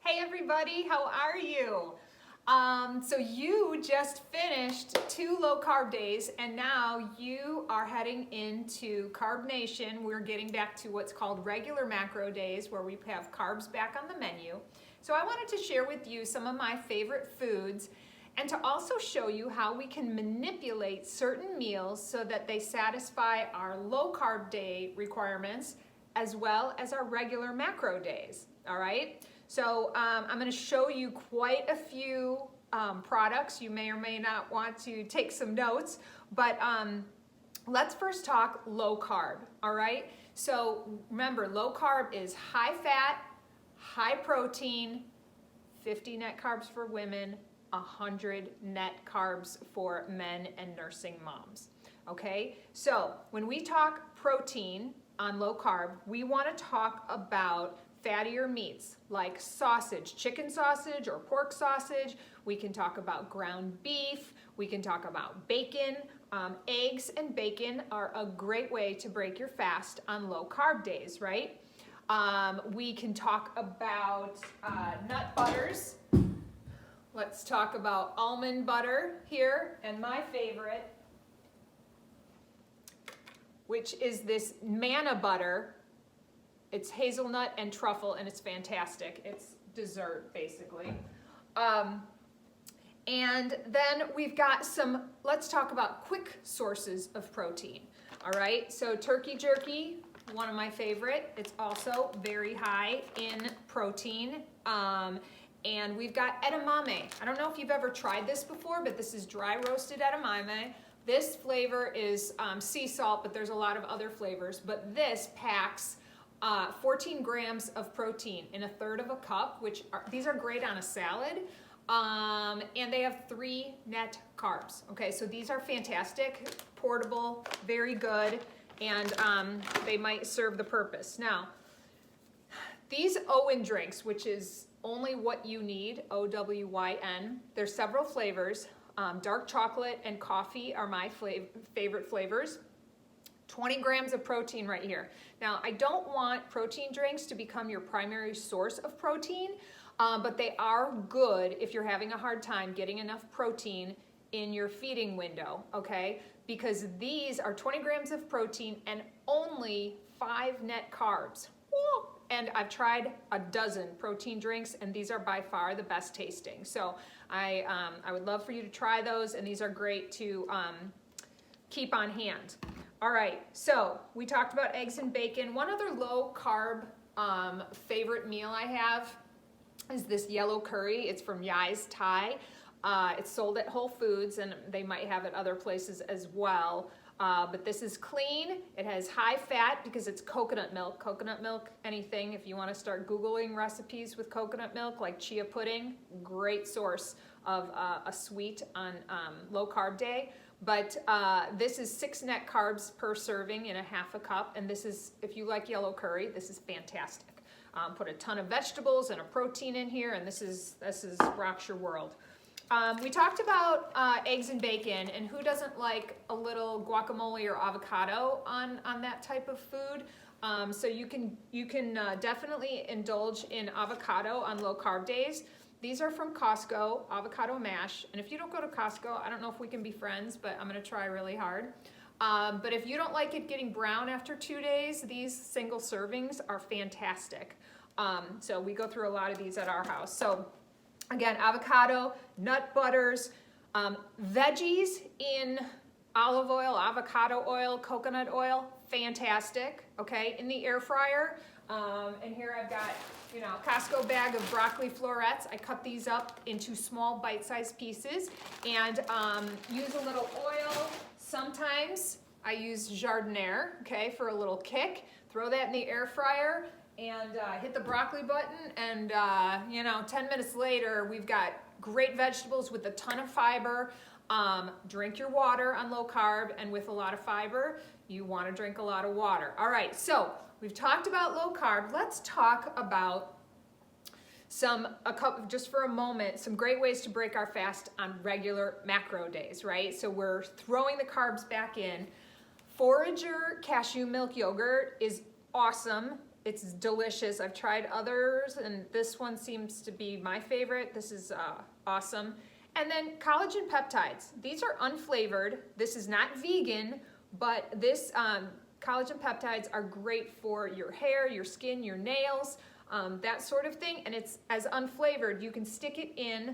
Hey everybody, how are you? So you just finished 2 low carb days and now you are heading into Carb Nation. We're getting back to what's called regular macro days where we have carbs back on the menu. So I wanted to share with you some of my favorite foods and to also show you how we can manipulate certain meals so that they satisfy our low carb day requirements as well as our regular macro days, all right? So I'm going to show you quite a few products. You may or may not want to take some notes, but let's first talk low carb, all right? So remember, low carb is high fat, high protein, 50 net carbs for women, 100 net carbs for men and nursing moms, okay? So when we talk protein on low carb, we want to talk about fattier meats like sausage, chicken sausage or pork sausage. We can talk about ground beef. We can talk about bacon. Eggs and bacon are a great way to break your fast on low carb days, right? We can talk about nut butters. Let's talk about almond butter here, and my favorite, which is this manna butter. It's hazelnut and truffle, and it's fantastic. It's dessert, basically. And then we've got some, let's talk about quick sources of protein. All right, so turkey jerky, one of my favorite. It's also very high in protein. And we've got edamame. I don't know if you've ever tried this before, but this is dry roasted edamame. This flavor is sea salt, but there's a lot of other flavors. But this packs 14 grams of protein in 1/3 of a cup, these are great on a salad, and they have 3 net carbs. Okay, so these are fantastic, portable, very good, and they might serve the purpose. Now, these Owen Drinks, which is only what you need, OWYN, there's several flavors. Dark chocolate and coffee are my favorite flavors. 20 grams of protein right here. Now, I don't want protein drinks to become your primary source of protein, but they are good if you're having a hard time getting enough protein in your feeding window, okay? Because these are 20 grams of protein and only 5 net carbs. Woo! And I've tried a dozen protein drinks, and these are by far the best tasting. So I would love for you to try those, and these are great to keep on hand. All right, so we talked about eggs and bacon. One other low carb favorite meal I have is this yellow curry. It's from Yai's Thai. It's sold at Whole Foods, and they might have it other places as well. But this is clean. It has high fat because it's coconut milk. Coconut milk, anything. If you want to start Googling recipes with coconut milk, like chia pudding, great source of a sweet on low carb day. But this is 6 net carbs per serving in 1/2 cup. And this is, if you like yellow curry, this is fantastic. Put a ton of vegetables and a protein in here, and this rocks your world. We talked about eggs and bacon, and who doesn't like a little guacamole or avocado on that type of food? So you can definitely indulge in avocado on low carb days. These are from Costco, Avocado Mash. And if you don't go to Costco, I don't know if we can be friends, but I'm gonna try really hard. But if you don't like it getting brown after 2 days, these single servings are fantastic. So we go through a lot of these at our house. So again, avocado, nut butters, veggies in olive oil, avocado oil, coconut oil, fantastic, okay? In the air fryer, and here I've got, a Costco bag of broccoli florets. I cut these up into small bite-sized pieces and use a little oil. Sometimes I use jardiniere, okay, for a little kick. Throw that in the air fryer and hit the broccoli button, and 10 minutes later, we've got great vegetables with a ton of fiber. Drink your water on low carb, and with a lot of fiber, you want to drink a lot of water. All right, so we've talked about low carb. Let's talk about just for a moment, some great ways to break our fast on regular macro days, right? So we're throwing the carbs back in. Forager cashew milk yogurt is awesome. It's delicious. I've tried others, and this one seems to be my favorite. This is awesome. And then collagen peptides. These are unflavored. This is not vegan, but this collagen peptides are great for your hair, your skin, your nails, that sort of thing. And it's as unflavored. You can stick it in,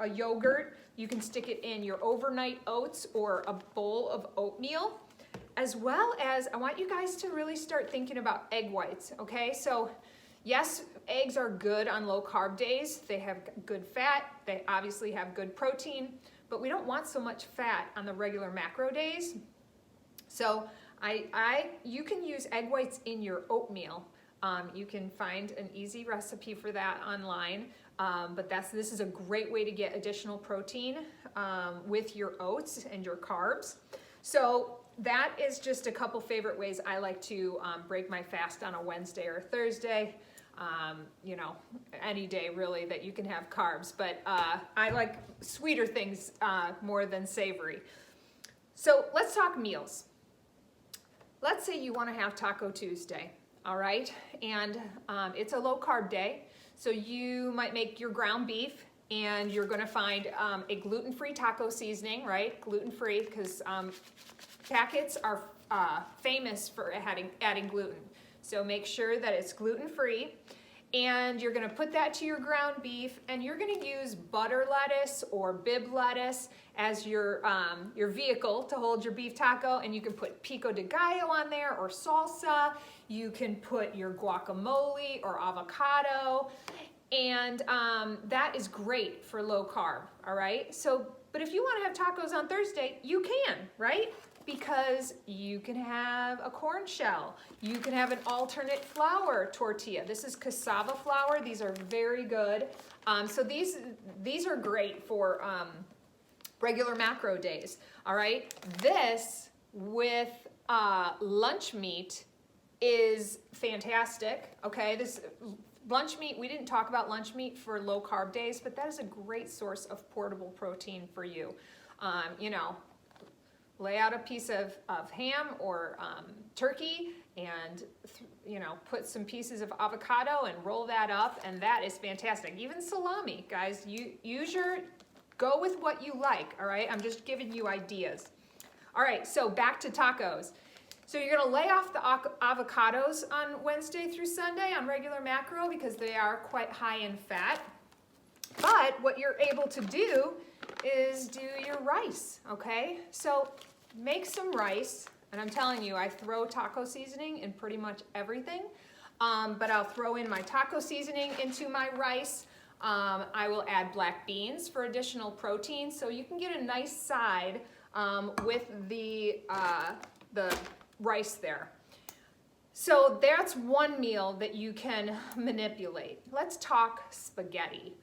a yogurt. You can stick it in your overnight oats or a bowl of oatmeal. As well as, I want you guys to really start thinking about egg whites, okay? So, yes, eggs are good on low carb days. They have good fat. They obviously have good protein, but we don't want so much fat on the regular macro days. So, you can use egg whites in your oatmeal. You can find an easy recipe for that online, but this is a great way to get additional protein with your oats and your carbs. So, that is just a couple favorite ways I like to break my fast on a Wednesday or Thursday. Any day really that you can have carbs, but I like sweeter things more than savory. So let's talk meals. Let's say you want to have Taco Tuesday, all right? And it's a low carb day, so you might make your ground beef, and you're going to find a gluten-free taco seasoning, right? Gluten-free, because packets are famous for adding gluten. So make sure that it's gluten-free. And you're going to put that to your ground beef, and you're going to use butter lettuce or Bib lettuce as your vehicle to hold your beef taco. And you can put pico de gallo on there or salsa. You can put your guacamole or avocado. And that is great for low carb, all right? So, but if you want to have tacos on Thursday, you can, right? Because you can have a corn shell. You can have an alternate flour tortilla. This is cassava flour. These are very good. So these are great for regular macro days, all right? This with lunch meat is fantastic, okay? This lunch meat, we didn't talk about lunch meat for low carb days, but that is a great source of portable protein for you. Lay out a piece of ham or turkey and, put some pieces of avocado and roll that up, and that is fantastic. Even salami, guys, go with what you like, all right? I'm just giving you ideas. All right, so back to tacos. So you're gonna lay off the avocados on Wednesday through Sunday on regular macro because they are quite high in fat. But what you're able to do is do your rice, okay? So make some rice, and I'm telling you, I throw taco seasoning in pretty much everything, but I'll throw in my taco seasoning into my rice. I will add black beans for additional protein, so you can get a nice side with the rice there. So that's one meal that you can manipulate. Let's talk spaghetti.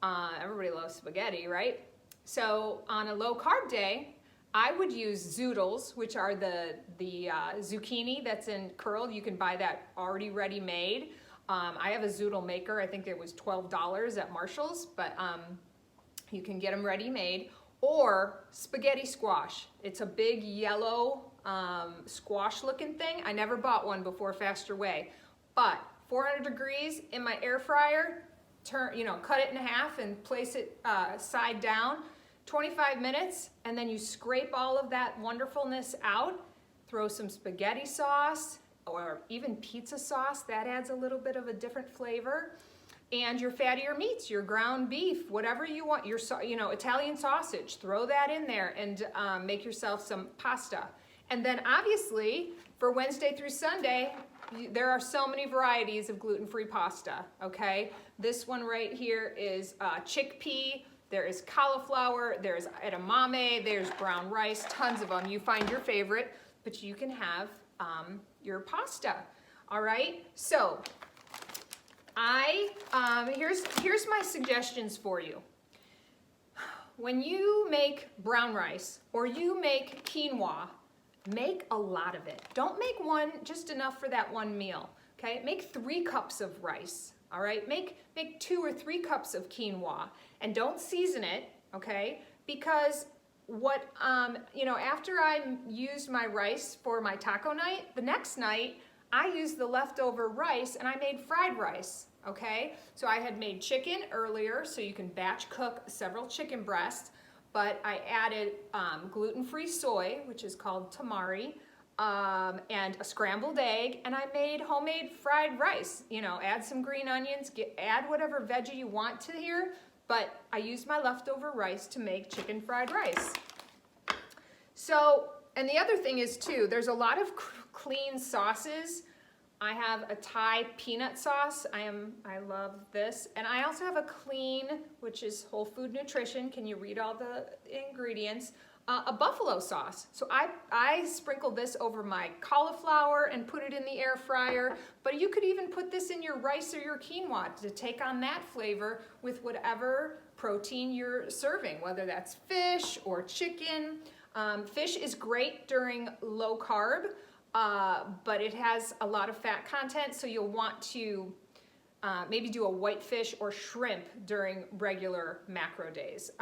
Everybody loves spaghetti, right? So on a low carb day, I would use zoodles, which are the zucchini that's in curled. You can buy that already ready-made. I have a zoodle maker. I think it was $12 at Marshall's, but you can get them ready-made. Or spaghetti squash. It's a big yellow squash-looking thing. I never bought one before Faster Way, but 400 degrees in my air fryer. Cut it in half and place it side down. 25 minutes, and then you scrape all of that wonderfulness out. Throw some spaghetti sauce or even pizza sauce. That adds a little bit of a different flavor. And your fattier meats, your ground beef, whatever you want, your Italian sausage, throw that in there and make yourself some pasta. And then obviously for Wednesday through Sunday, there are so many varieties of gluten-free pasta, okay? This one right here is chickpea, there is cauliflower, there's edamame, there's brown rice, tons of them. You find your favorite, but you can have your pasta, all right? So, here's my suggestions for you. When you make brown rice or you make quinoa, make a lot of it. Don't make one, just enough for that one meal, okay? Make 3 cups of rice, all right? Make 2 or 3 cups of quinoa, and don't season it, okay? Because after I used my rice for my taco night, the next night I used the leftover rice and I made fried rice, okay? So I had made chicken earlier, so you can batch cook several chicken breasts, but I added gluten-free soy, which is called tamari, and a scrambled egg, and I made homemade fried rice. You know, add some green onions, add whatever veggie you want to here, but I used my leftover rice to make chicken fried rice. So, and the other thing is too, there's a lot of clean sauces. I have a Thai peanut sauce. I love this. And I also have a clean, which is whole food nutrition. Can you read all the ingredients? A buffalo sauce. So I sprinkle this over my cauliflower and put it in the air fryer, but you could even put this in your rice or your quinoa to take on that flavor with whatever protein you're serving, whether that's fish or chicken. Fish is great during low carb, but it has a lot of fat content, so you'll want to maybe do a whitefish or shrimp during regular macro days.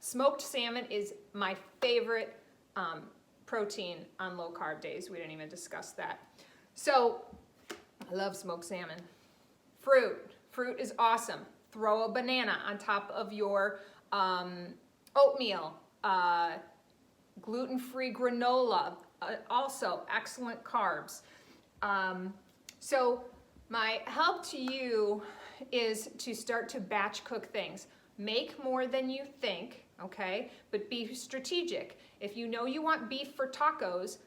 Smoked salmon is my favorite protein on low carb days. We didn't even discuss that. So I love smoked salmon. Fruit is awesome. Throw a banana on top of your oatmeal. Gluten-free granola, also excellent carbs. So my help to you is to start to batch cook things. Make more than you think, okay? But be strategic. If you know you want beef for tacos,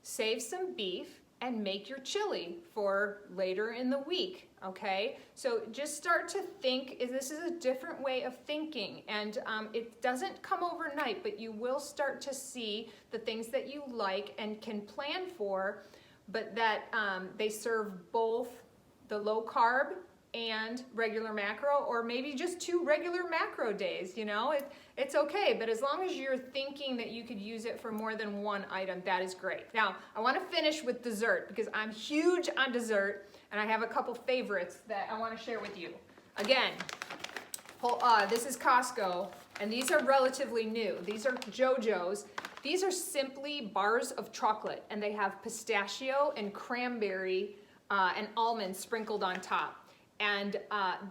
save some beef and make your chili for later in the week, okay? So just start to think, this is a different way of thinking, and it doesn't come overnight, but you will start to see the things that you like and can plan for, but that they serve both the low carb and regular macro, or maybe just 2 regular macro days, you know? It's okay, but as long as you're thinking that you could use it for more than one item, that is great. Now, I wanna finish with dessert, because I'm huge on dessert, and I have a couple favorites that I wanna share with you. Again, this is Costco, and these are relatively new. These are JoJo's. These are simply bars of chocolate, and they have pistachio and cranberry and almonds sprinkled on top. And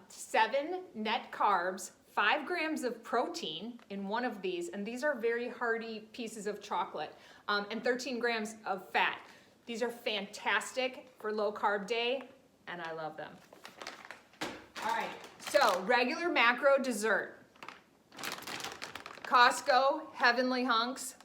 7 net carbs, 5 grams of protein in one of these, and these are very hearty pieces of chocolate, and 13 grams of fat. These are fantastic for low carb day, and I love them. All right, so regular macro dessert. Costco Heavenly Hunks,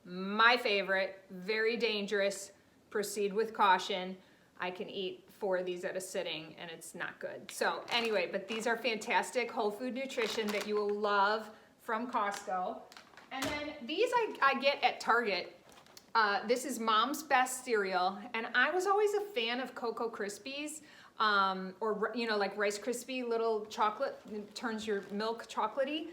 my favorite, very dangerous, proceed with caution. I can eat 4 of these at a sitting and it's not good. So anyway, but these are fantastic whole food nutrition that you will love from Costco. And then these I get at Target. This is Mom's Best cereal, and I was always a fan of Cocoa Krispies, or you know, like Rice Krispie little chocolate, turns your milk chocolatey.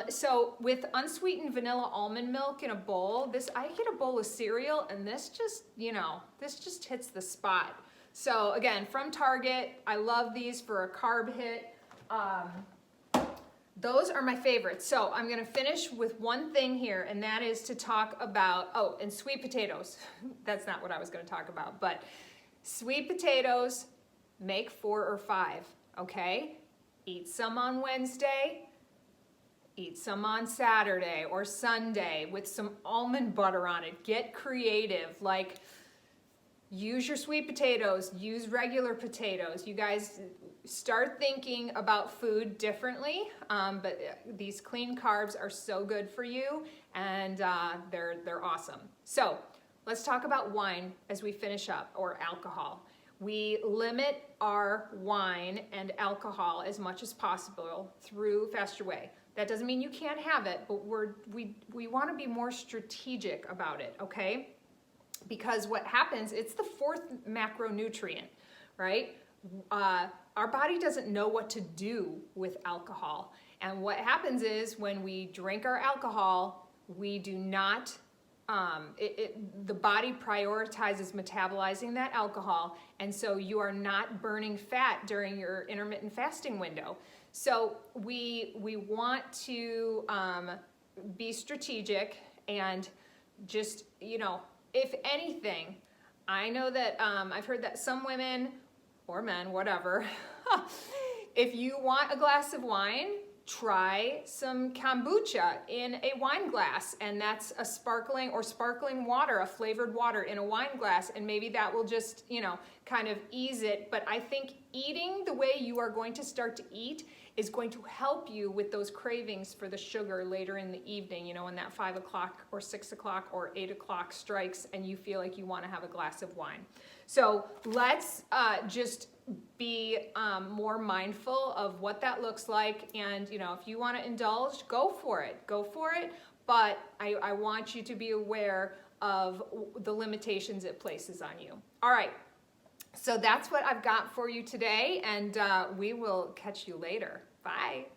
So with unsweetened vanilla almond milk in a bowl, I get a bowl of cereal, and this just, you know, this just hits the spot. So again, from Target, I love these for a carb hit. Those are my favorites. So I'm gonna finish with one thing here, and that is to talk about, and sweet potatoes. That's not what I was gonna talk about, but sweet potatoes, make 4 or 5, okay? Eat some on Wednesday, eat some on Saturday or Sunday with some almond butter on it. Get creative, like use your sweet potatoes, use regular potatoes. You guys start thinking about food differently, but these clean carbs are so good for you, and they're awesome. So let's talk about wine as we finish up, or alcohol. We limit our wine and alcohol as much as possible through Fast Your Way. That doesn't mean you can't have it, but we want to be more strategic about it, okay? Because what happens, it's the 4th macronutrient, right? Our body doesn't know what to do with alcohol. And what happens is when we drink our alcohol, we do not, the body prioritizes metabolizing that alcohol, and so you are not burning fat during your intermittent fasting window. So we want to be strategic, and just, you know, if anything, I know that I've heard that some women, or men, whatever, if you want a glass of wine, try some kombucha in a wine glass, and that's a sparkling water, a flavored water in a wine glass, and maybe that will just, you know, kind of ease it. But I think eating the way you are going to start to eat is going to help you with those cravings for the sugar later in the evening, you know, when that 5 o'clock or 6 o'clock or 8 o'clock strikes and you feel like you want to have a glass of wine. So let's just be more mindful of what that looks like. And, you know, if you want to indulge, go for it. But I want you to be aware of the limitations it places on you. All right. So that's what I've got for you today, and we will catch you later. Bye.